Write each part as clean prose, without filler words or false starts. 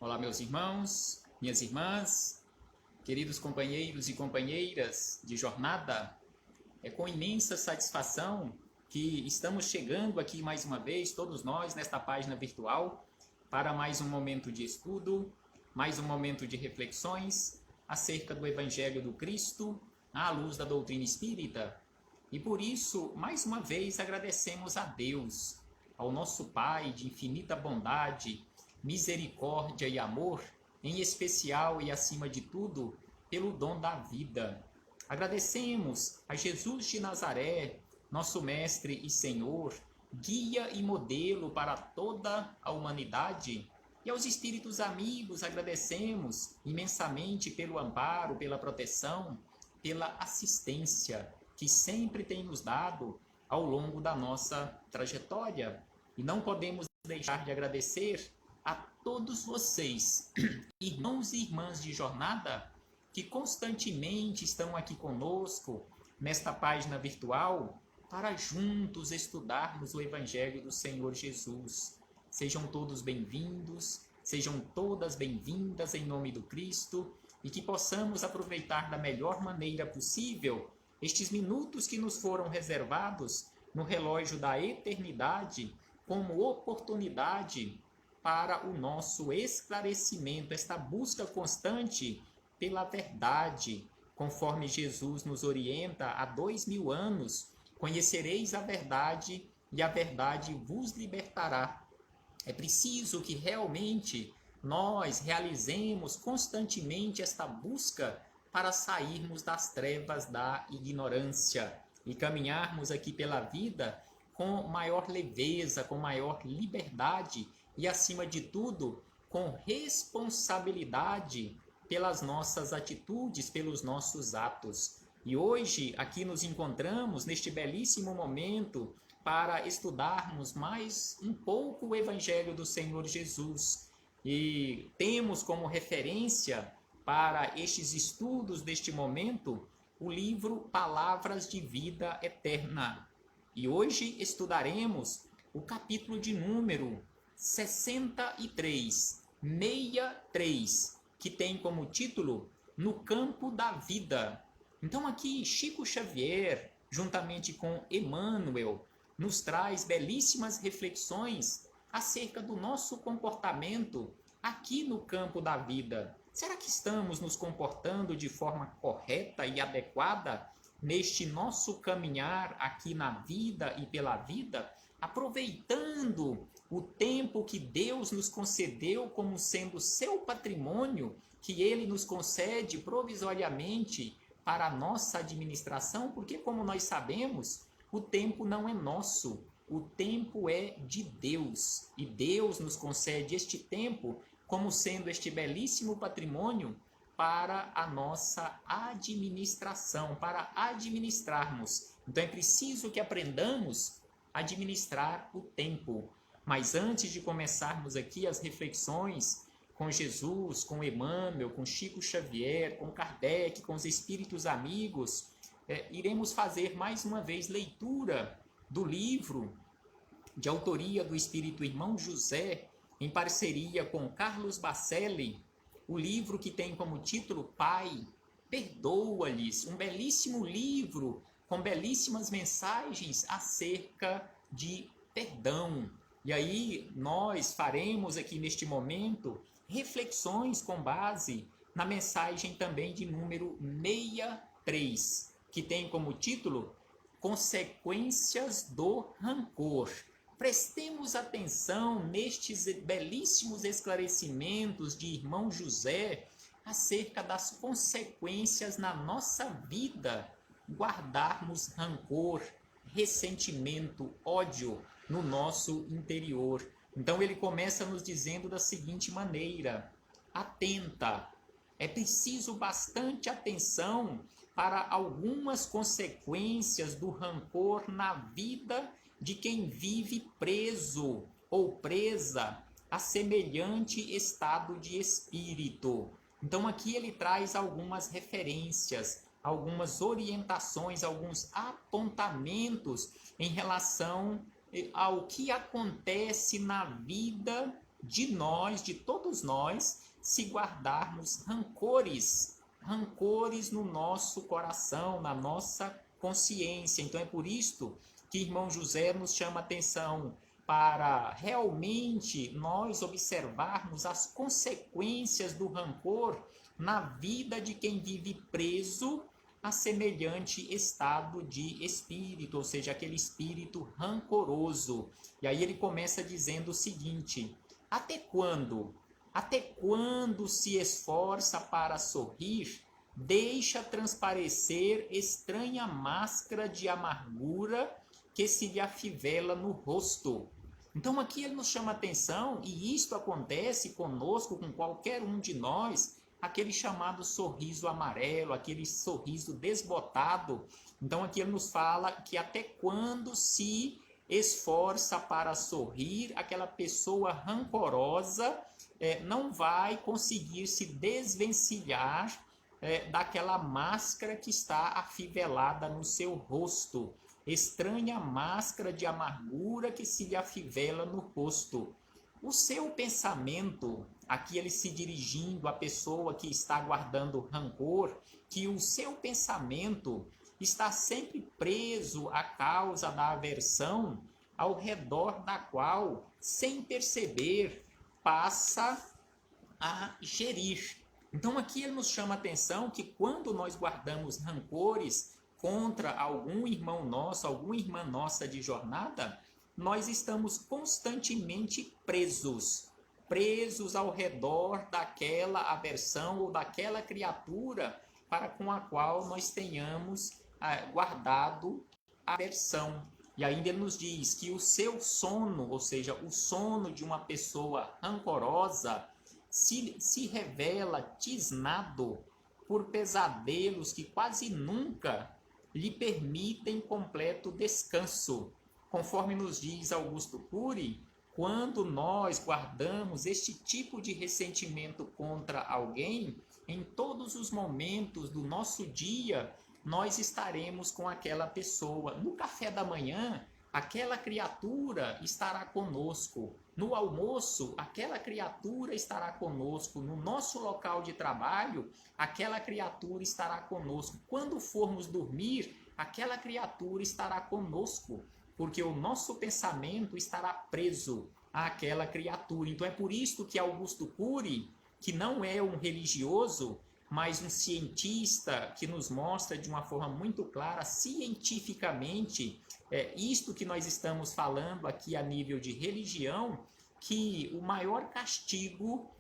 Olá, meus irmãos, minhas irmãs, queridos companheiros e companheiras de jornada. É com imensa satisfação que estamos chegando aqui mais uma vez, todos nós, nesta página virtual, para mais um momento de estudo, mais um momento de reflexões acerca do Evangelho do Cristo, à luz da doutrina espírita. E por isso, mais uma vez, agradecemos a Deus, ao nosso Pai de infinita bondade, misericórdia e amor, em especial e acima de tudo, pelo dom da vida. Agradecemos a Jesus de Nazaré, nosso Mestre e Senhor, guia e modelo para toda a humanidade. E aos espíritos amigos agradecemos imensamente pelo amparo, pela proteção, pela assistência que sempre tem nos dado ao longo da nossa trajetória. E não podemos deixar de agradecer a todos vocês, irmãos e irmãs de jornada, que constantemente estão aqui conosco nesta página virtual para juntos estudarmos o Evangelho do Senhor Jesus. Sejam todos bem-vindos, sejam todas bem-vindas em nome do Cristo e que possamos aproveitar da melhor maneira possível estes minutos que nos foram reservados no relógio da eternidade como oportunidade para o nosso esclarecimento, esta busca constante pela verdade, conforme Jesus nos orienta há 2000 anos, conhecereis a verdade e a verdade vos libertará. É preciso que realmente nós realizemos constantemente esta busca para sairmos das trevas da ignorância e caminharmos aqui pela vida com maior leveza, com maior liberdade e, acima de tudo, com responsabilidade pelas nossas atitudes, pelos nossos atos. E hoje aqui nos encontramos neste belíssimo momento para estudarmos mais um pouco o Evangelho do Senhor Jesus. E temos como referência para estes estudos deste momento o livro Palavras de Vida Eterna. E hoje estudaremos o capítulo de número 63, que tem como título No Campo da Vida. Então aqui Chico Xavier, juntamente com Emmanuel, nos traz belíssimas reflexões acerca do nosso comportamento aqui no campo da vida. Será que estamos nos comportando de forma correta e adequada neste nosso caminhar aqui na vida e pela vida, aproveitando o tempo que Deus nos concedeu como sendo seu patrimônio, que Ele nos concede provisoriamente para a nossa administração? Porque, como nós sabemos, o tempo não é nosso, o tempo é de Deus. E Deus nos concede este tempo como sendo este belíssimo patrimônio para a nossa administração, para administrarmos. Então é preciso que aprendamos a administrar o tempo. Mas antes de começarmos aqui as reflexões com Jesus, com Emmanuel, com Chico Xavier, com Kardec, com os espíritos amigos, iremos fazer mais uma vez leitura do livro de autoria do espírito Irmão José, em parceria com Carlos Bacelli, o livro que tem como título Pai, perdoa-lhes, um belíssimo livro com belíssimas mensagens acerca de perdão. E aí nós faremos aqui neste momento reflexões com base na mensagem também de número 63, que tem como título Consequências do Rancor. Prestemos atenção nestes belíssimos esclarecimentos de Irmão José acerca das consequências na nossa vida, guardarmos rancor, ressentimento, ódio no nosso interior. Então ele começa nos dizendo da seguinte maneira: atenta, é preciso bastante atenção para algumas consequências do rancor na vida de quem vive preso ou presa a semelhante estado de espírito. Então aqui ele traz algumas referências, algumas orientações, alguns apontamentos em relação ao que acontece na vida de nós, de todos nós, se guardarmos rancores no nosso coração, na nossa consciência. Então é por isto que irmão José nos chama a atenção para realmente nós observarmos as consequências do rancor na vida de quem vive preso a semelhante estado de espírito, ou seja, aquele espírito rancoroso. E aí ele começa dizendo o seguinte: até quando? Até quando se esforça para sorrir, deixa transparecer estranha máscara de amargura que se lhe afivela no rosto. Então aqui ele nos chama a atenção, e isto acontece conosco, com qualquer um de nós, aquele chamado sorriso amarelo, aquele sorriso desbotado. Então aqui ele nos fala que até quando se esforça para sorrir, aquela pessoa rancorosa não vai conseguir se desvencilhar daquela máscara que está afivelada no seu rosto. Estranha máscara de amargura que se lhe afivela no rosto. O seu pensamento, aqui ele se dirigindo à pessoa que está guardando rancor, que o seu pensamento está sempre preso à causa da aversão, ao redor da qual, sem perceber, passa a gerir. Então aqui ele nos chama a atenção que quando nós guardamos rancores contra algum irmão nosso, alguma irmã nossa de jornada, nós estamos constantemente presos ao redor daquela aversão ou daquela criatura para com a qual nós tenhamos guardado aversão. E ainda ele nos diz que o seu sono, ou seja, o sono de uma pessoa rancorosa, se revela tisnado por pesadelos que quase nunca lhe permitem completo descanso. Conforme nos diz Augusto Cury, quando nós guardamos este tipo de ressentimento contra alguém, em todos os momentos do nosso dia, nós estaremos com aquela pessoa. No café da manhã, aquela criatura estará conosco. No almoço, aquela criatura estará conosco. No nosso local de trabalho, aquela criatura estará conosco. Quando formos dormir, aquela criatura estará conosco, porque o nosso pensamento estará preso àquela criatura. Então é por isso que Augusto Cury, que não é um religioso, mas um cientista que nos mostra de uma forma muito clara, cientificamente, isto que nós estamos falando aqui a nível de religião, que o maior castigo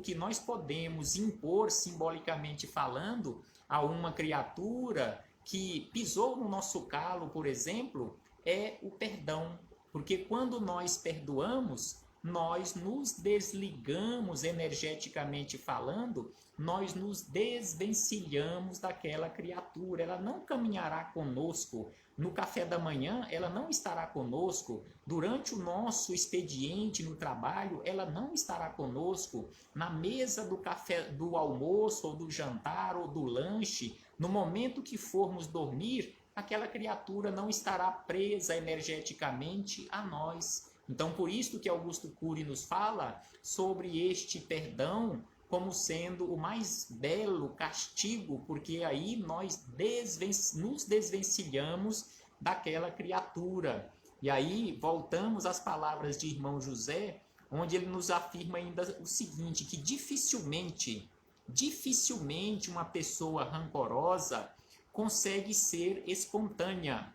que nós podemos impor, simbolicamente falando, a uma criatura que pisou no nosso calo, por exemplo, é o perdão. Porque quando nós perdoamos, nós nos desligamos energeticamente falando, nós nos desvencilhamos daquela criatura. Ela não caminhará conosco no café da manhã, ela não estará conosco. Durante o nosso expediente no trabalho, ela não estará conosco. Na mesa do café, do almoço, ou do jantar, ou do lanche, no momento que formos dormir, aquela criatura não estará presa energeticamente a nós. Então, por isso que Augusto Cury nos fala sobre este perdão como sendo o mais belo castigo, porque aí nós nos desvencilhamos daquela criatura. E aí voltamos às palavras de irmão José, onde ele nos afirma ainda o seguinte, que dificilmente uma pessoa rancorosa consegue ser espontânea.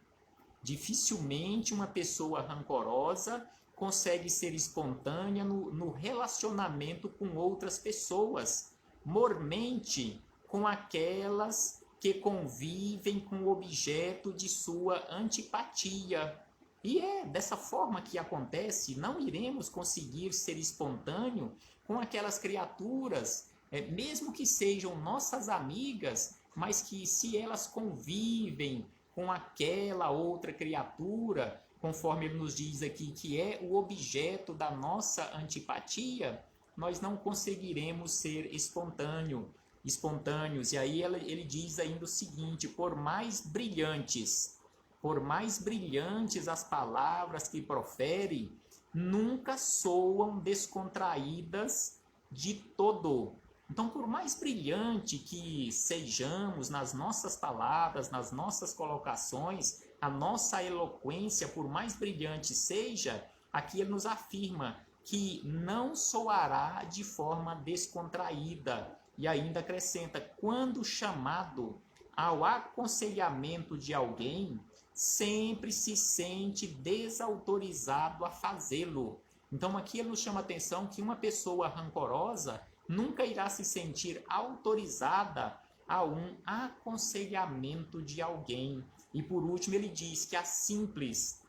Dificilmente uma pessoa rancorosa consegue ser espontânea no relacionamento com outras pessoas, mormente com aquelas que convivem com o objeto de sua antipatia. E é dessa forma que acontece, não iremos conseguir ser espontâneo com aquelas criaturas, mesmo que sejam nossas amigas, mas que se elas convivem com aquela outra criatura, conforme ele nos diz aqui, que é o objeto da nossa antipatia, nós não conseguiremos ser espontâneos. E aí ele diz ainda o seguinte, por mais brilhantes as palavras que profere, nunca soam descontraídas de todo. Então, por mais brilhante que sejamos nas nossas palavras, nas nossas colocações, a nossa eloquência, por mais brilhante seja, aqui ele nos afirma que não soará de forma descontraída. E ainda acrescenta, quando chamado ao aconselhamento de alguém, sempre se sente desautorizado a fazê-lo. Então aqui ele nos chama a atenção que uma pessoa rancorosa nunca irá se sentir autorizada a um aconselhamento de alguém. E por último ele diz que a simples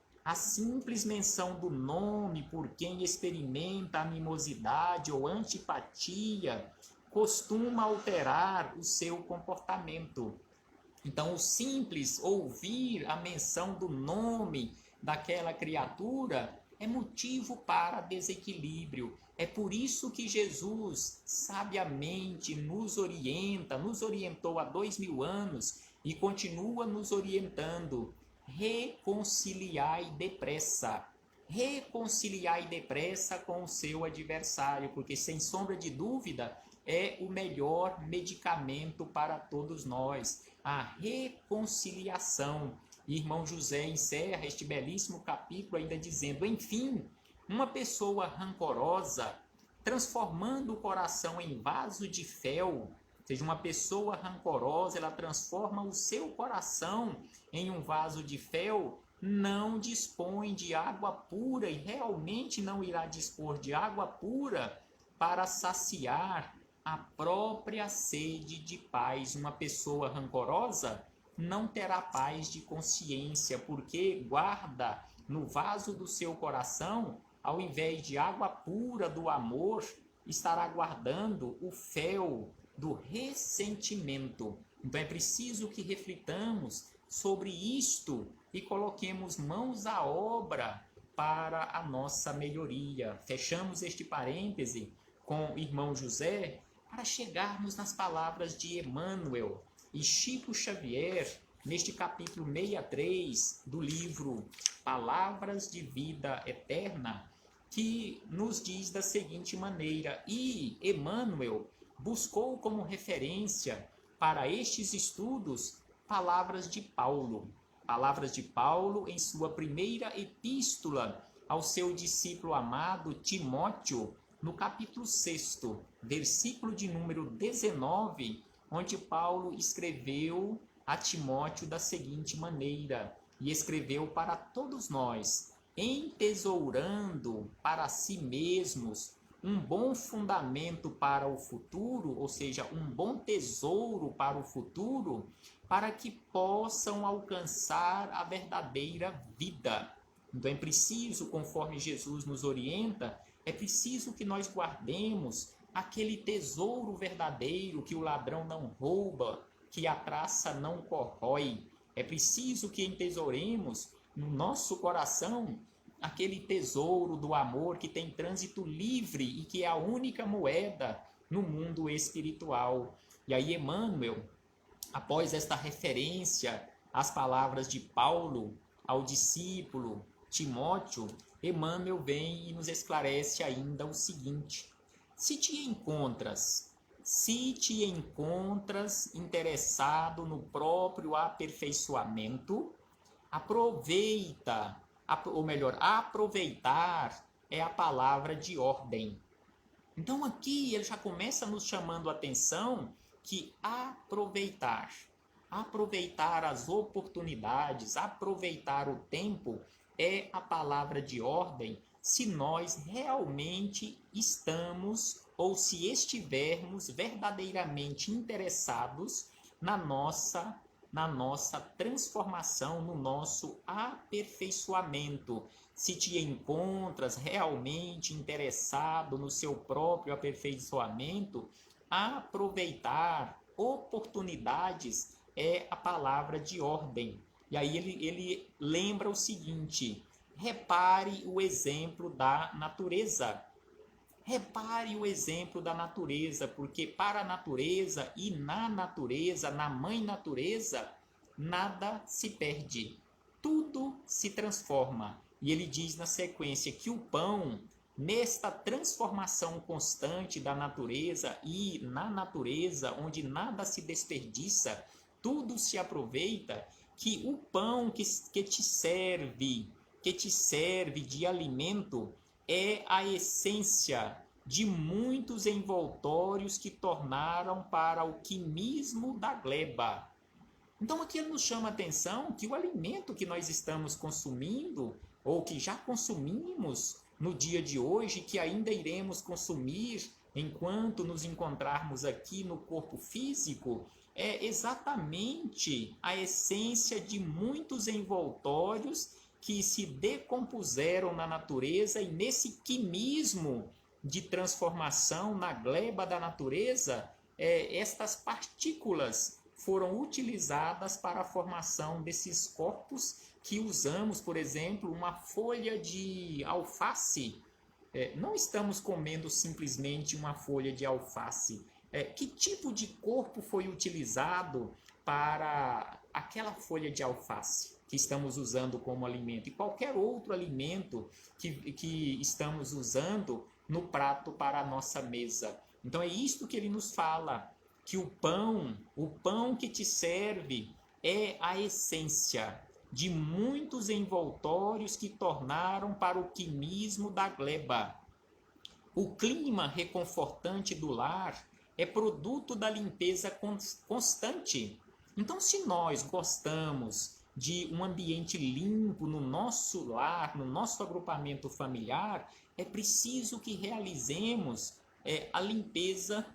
menção do nome por quem experimenta animosidade ou antipatia costuma alterar o seu comportamento. Então, o simples ouvir a menção do nome daquela criatura é motivo para desequilíbrio. É por isso que Jesus sabiamente nos orientou há 2000 anos e continua nos orientando. Reconciliai depressa. Reconciliai depressa com o seu adversário, porque sem sombra de dúvida é o melhor medicamento para todos nós. A reconciliação. Irmão José encerra este belíssimo capítulo ainda dizendo, enfim, uma pessoa rancorosa, transformando o coração em vaso de fel, ou seja, uma pessoa rancorosa, ela transforma o seu coração em um vaso de fel, não dispõe de água pura e realmente não irá dispor de água pura para saciar a própria sede de paz. Uma pessoa rancorosa não terá paz de consciência, porque guarda no vaso do seu coração, ao invés de água pura do amor, estará guardando o fel do ressentimento. Então é preciso que reflitamos sobre isto e coloquemos mãos à obra para a nossa melhoria. Fechamos este parêntese com o irmão José para chegarmos nas palavras de Emmanuel e Chico Xavier, neste capítulo 63 do livro Palavras de Vida Eterna, que nos diz da seguinte maneira, e Emmanuel buscou como referência para estes estudos palavras de Paulo em sua primeira epístola ao seu discípulo amado Timóteo, no capítulo 6, versículo de número 19, onde Paulo escreveu a Timóteo da seguinte maneira, e escreveu para todos nós, entesourando para si mesmos um bom fundamento para o futuro, ou seja, um bom tesouro para o futuro, para que possam alcançar a verdadeira vida. Então é preciso, conforme Jesus nos orienta, é preciso que nós guardemos aquele tesouro verdadeiro que o ladrão não rouba, que a traça não corrói. É preciso que entesouremos no nosso coração aquele tesouro do amor que tem trânsito livre e que é a única moeda no mundo espiritual. E aí Emmanuel, após esta referência às palavras de Paulo ao discípulo Timóteo, Emmanuel vem e nos esclarece ainda o seguinte: se te encontras interessado no próprio aperfeiçoamento, aproveitar é a palavra de ordem. Então aqui ele já começa nos chamando a atenção que aproveitar as oportunidades, aproveitar o tempo é a palavra de ordem se nós realmente estamos ou se estivermos verdadeiramente interessados na nossa transformação, no nosso aperfeiçoamento. Se te encontras realmente interessado no seu próprio aperfeiçoamento, aproveitar oportunidades é a palavra de ordem. E aí ele lembra o seguinte: repare o exemplo da natureza. Repare o exemplo da natureza, porque para a natureza e na natureza, na mãe natureza, nada se perde. Tudo se transforma. e ele diz na sequência que o pão, nesta transformação constante da natureza e na natureza, onde nada se desperdiça, tudo se aproveita, que o pão que te serve de alimento é a essência de muitos envoltórios que tornaram para o quimismo da gleba. Então aqui ele nos chama a atenção que o alimento que nós estamos consumindo, ou que já consumimos no dia de hoje, que ainda iremos consumir enquanto nos encontrarmos aqui no corpo físico, é exatamente a essência de muitos envoltórios que se decompuseram na natureza, e nesse quimismo de transformação na gleba da natureza, estas partículas foram utilizadas para a formação desses corpos que usamos, por exemplo, uma folha de alface. Não estamos comendo simplesmente uma folha de alface. Que tipo de corpo foi utilizado para aquela folha de alface que estamos usando como alimento? E qualquer outro alimento que estamos usando no prato para a nossa mesa. Então é isto que ele nos fala, que o pão que te serve é a essência de muitos envoltórios que tornaram para o quimismo da gleba. O clima reconfortante do lar é produto da limpeza constante. Então, se nós gostamos de um ambiente limpo no nosso lar, no nosso agrupamento familiar, é preciso que realizemos a limpeza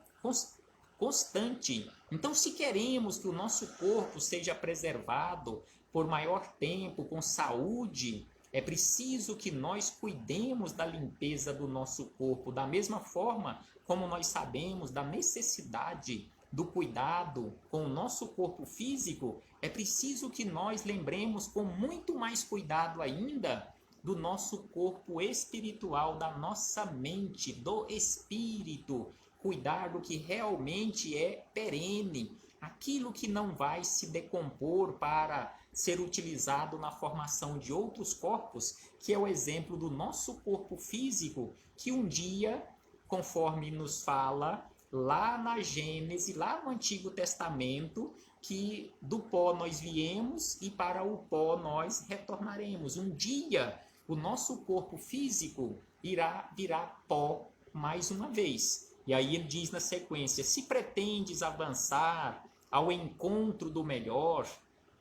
constante. Então, se queremos que o nosso corpo seja preservado por maior tempo, com saúde, é preciso que nós cuidemos da limpeza do nosso corpo, da mesma forma como nós sabemos da necessidade do cuidado com o nosso corpo físico. É preciso que nós lembremos com muito mais cuidado ainda do nosso corpo espiritual, da nossa mente, do espírito. Cuidar do que realmente é perene, aquilo que não vai se decompor para ser utilizado na formação de outros corpos, que é o exemplo do nosso corpo físico, que um dia, conforme nos fala lá na Gênesis, lá no Antigo Testamento, que do pó nós viemos e para o pó nós retornaremos. Um dia o nosso corpo físico irá virar pó mais uma vez. E aí ele diz na sequência: se pretendes avançar ao encontro do melhor,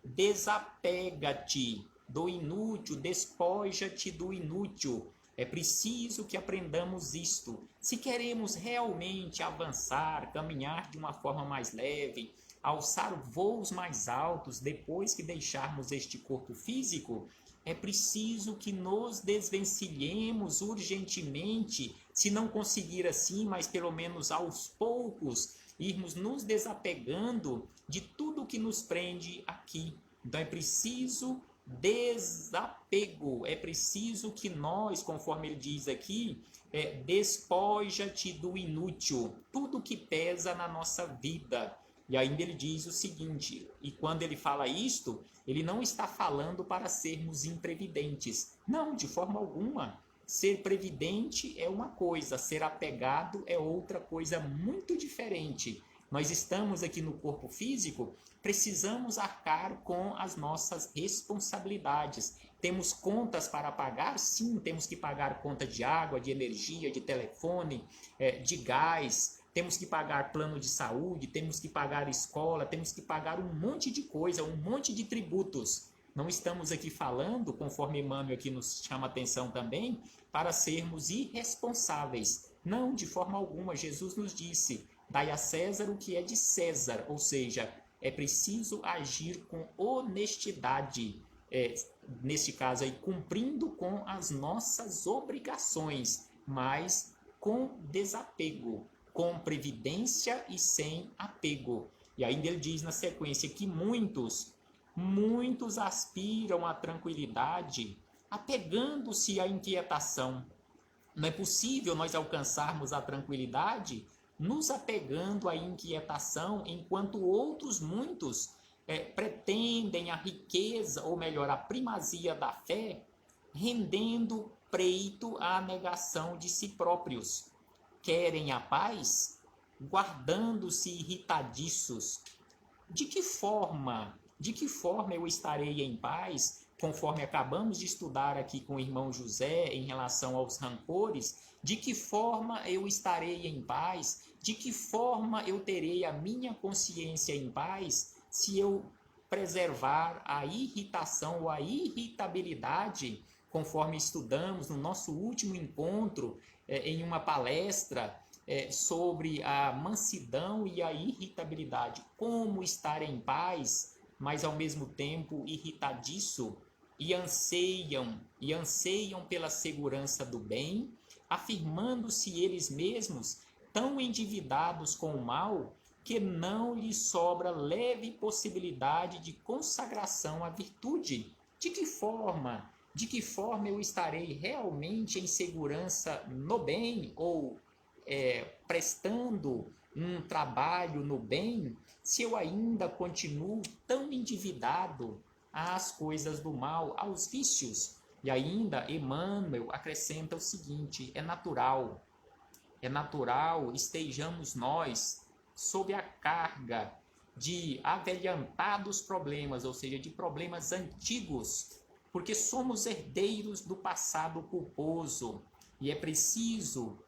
desapega-te do inútil, despoja-te do inútil. É preciso que aprendamos isto. Se queremos realmente avançar, caminhar de uma forma mais leve, alçar voos mais altos depois que deixarmos este corpo físico, é preciso que nos desvencilhemos urgentemente, se não conseguir assim, mas pelo menos aos poucos, irmos nos desapegando de tudo que nos prende aqui. Então é preciso desapego, é preciso que nós, conforme ele diz aqui, despoja-te do inútil, tudo que pesa na nossa vida. E ainda ele diz o seguinte, e quando ele fala isto, ele não está falando para sermos imprevidentes. Não, de forma alguma. Ser previdente é uma coisa, ser apegado é outra coisa muito diferente. Nós estamos aqui no corpo físico, precisamos arcar com as nossas responsabilidades. Temos contas para pagar? Sim, temos que pagar conta de água, de energia, de telefone, de gás. Temos que pagar plano de saúde, temos que pagar escola, temos que pagar um monte de coisa, um monte de tributos. Não estamos aqui falando, conforme Emmanuel aqui nos chama a atenção também, para sermos irresponsáveis. Não, de forma alguma. Jesus nos disse: dai a César o que é de César, ou seja, é preciso agir com honestidade, neste caso aí, cumprindo com as nossas obrigações, mas com desapego, com previdência e sem apego. E ainda ele diz na sequência que muitos aspiram à tranquilidade, apegando-se à inquietação. Não é possível nós alcançarmos a tranquilidade nos apegando à inquietação, enquanto outros muitos pretendem a riqueza, ou melhor, a primazia da fé, rendendo preito à negação de si próprios. Querem a paz, guardando-se irritadiços. De que forma eu estarei em paz, conforme acabamos de estudar aqui com o irmão José em relação aos rancores? De que forma eu estarei em paz? De que forma eu terei a minha consciência em paz se eu preservar a irritação ou a irritabilidade, conforme estudamos no nosso último encontro, em uma palestra sobre a mansidão e a irritabilidade? Como estar em paz, mas ao mesmo tempo irritadiço, e anseiam pela segurança do bem, afirmando-se eles mesmos tão endividados com o mal que não lhes sobra leve possibilidade de consagração à virtude. De que forma eu estarei realmente em segurança no bem, ou prestando um trabalho no bem, se eu ainda continuo tão endividado às coisas do mal, aos vícios? E ainda Emmanuel acrescenta o seguinte: é natural estejamos nós sob a carga de avelhantados problemas, ou seja, de problemas antigos, porque somos herdeiros do passado culposo, e é preciso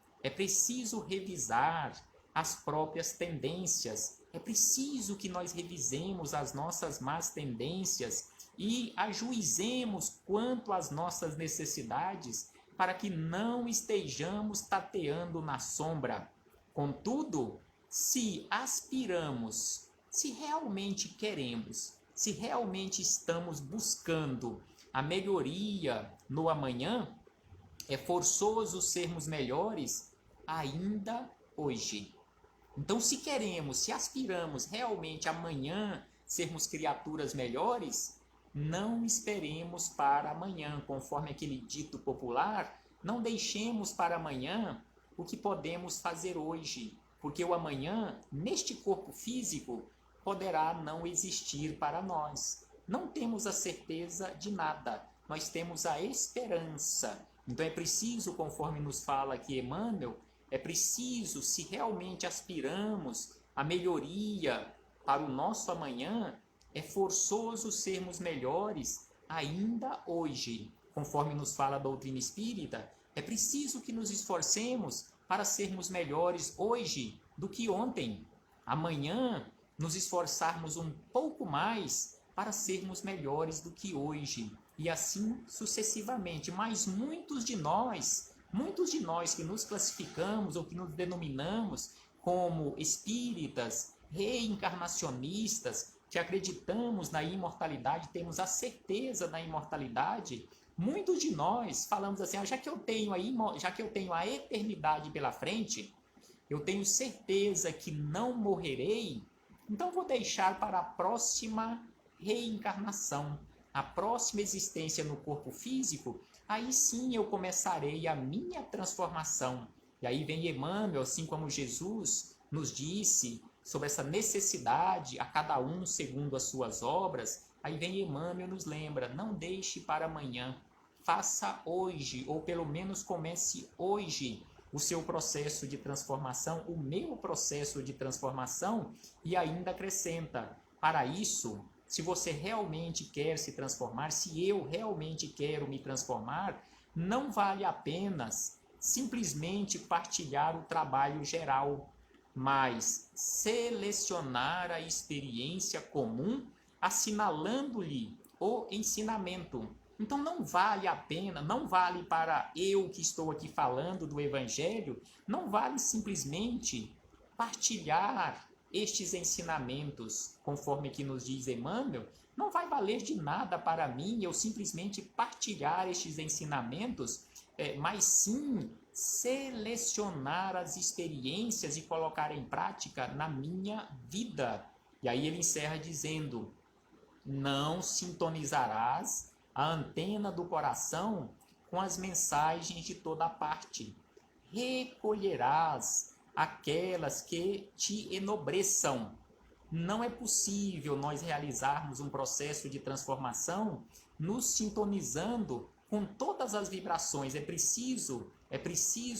revisar as próprias tendências, é preciso que nós revisemos as nossas más tendências e ajuizemos quanto às nossas necessidades, para que não estejamos tateando na sombra. Contudo, se aspiramos, se realmente queremos, se realmente estamos buscando a melhoria no amanhã, é forçoso sermos melhores ainda hoje. Então, se queremos, se aspiramos realmente amanhã sermos criaturas melhores, não esperemos para amanhã, conforme aquele dito popular, não deixemos para amanhã o que podemos fazer hoje, porque o amanhã, neste corpo físico, poderá não existir para nós. Não temos a certeza de nada, nós temos a esperança. Então é preciso, conforme nos fala aqui Emmanuel, é preciso, se realmente aspiramos à melhoria para o nosso amanhã, é forçoso sermos melhores ainda hoje. Conforme nos fala a doutrina espírita, é preciso que nos esforcemos para sermos melhores hoje do que ontem. Amanhã, nos esforçarmos um pouco mais para sermos melhores do que hoje. E assim sucessivamente. Mas muitos de nós que nos classificamos ou que nos denominamos como espíritas, reencarnacionistas, que acreditamos na imortalidade, temos a certeza da imortalidade, muitos de nós falamos assim: já que eu tenho a eternidade pela frente, eu tenho certeza que não morrerei, então vou deixar para a próxima reencarnação, a próxima existência no corpo físico, aí sim eu começarei a minha transformação. E aí vem Emmanuel, assim como Jesus nos disse sobre essa necessidade, a cada um segundo as suas obras, aí vem Emmanuel e nos lembra: não deixe para amanhã, faça hoje, ou pelo menos comece hoje o seu processo de transformação, o meu processo de transformação, e ainda acrescenta: para isso, se você realmente quer se transformar, se eu realmente quero me transformar, não vale apenas simplesmente partilhar o trabalho geral, mas selecionar a experiência comum, assinalando-lhe o ensinamento. Então não vale a pena, não vale para eu que estou aqui falando do Evangelho, não vale simplesmente partilhar estes ensinamentos, conforme que nos diz Emmanuel, não vai valer de nada para mim eu simplesmente partilhar estes ensinamentos, mas sim selecionar as experiências e colocar em prática na minha vida. E aí ele encerra dizendo: não sintonizarás a antena do coração com as mensagens de toda parte. Recolherás aquelas que te enobreçam. Não é possível nós realizarmos um processo de transformação nos sintonizando com todas as vibrações. É preciso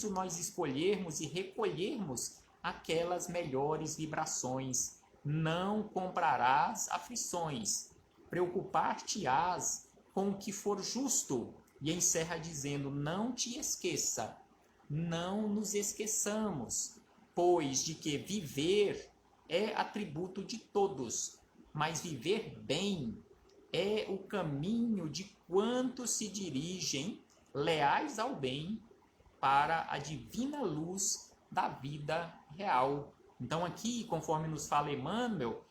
nós escolhermos e recolhermos aquelas melhores vibrações. Não comprarás aflições, preocupar-te-ás com o que for justo. E encerra dizendo: não te esqueça, não nos esqueçamos, pois de que viver é atributo de todos, mas viver bem é o caminho de quantos se dirigem leais ao bem para a divina luz da vida real. Então aqui, conforme nos fala Emmanuel,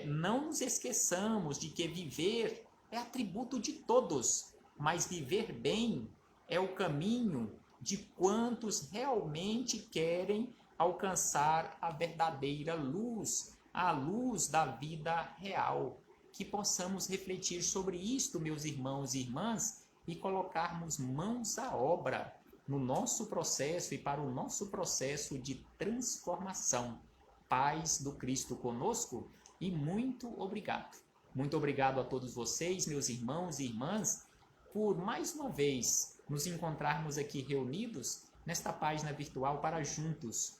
não nos esqueçamos de que viver é atributo de todos, mas viver bem é o caminho de quantos realmente querem alcançar a verdadeira luz, a luz da vida real. Que possamos refletir sobre isto, meus irmãos e irmãs, e colocarmos mãos à obra no nosso processo e para o nosso processo de transformação. Paz do Cristo conosco e muito obrigado. Muito obrigado a todos vocês, meus irmãos e irmãs, por mais uma vez nos encontrarmos aqui reunidos nesta página virtual para juntos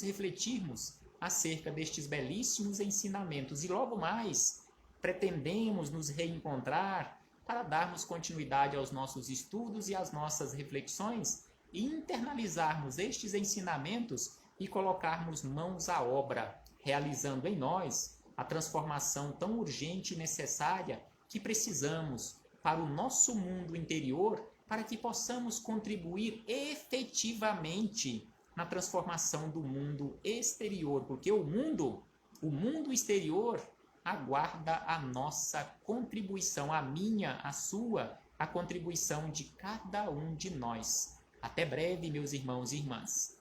refletirmos acerca destes belíssimos ensinamentos. E logo mais pretendemos nos reencontrar para darmos continuidade aos nossos estudos e às nossas reflexões e internalizarmos estes ensinamentos e colocarmos mãos à obra, realizando em nós a transformação tão urgente e necessária que precisamos para o nosso mundo interior, para que possamos contribuir efetivamente na transformação do mundo exterior, porque o mundo exterior aguarda a nossa contribuição, a minha, a sua, a contribuição de cada um de nós. Até breve, meus irmãos e irmãs.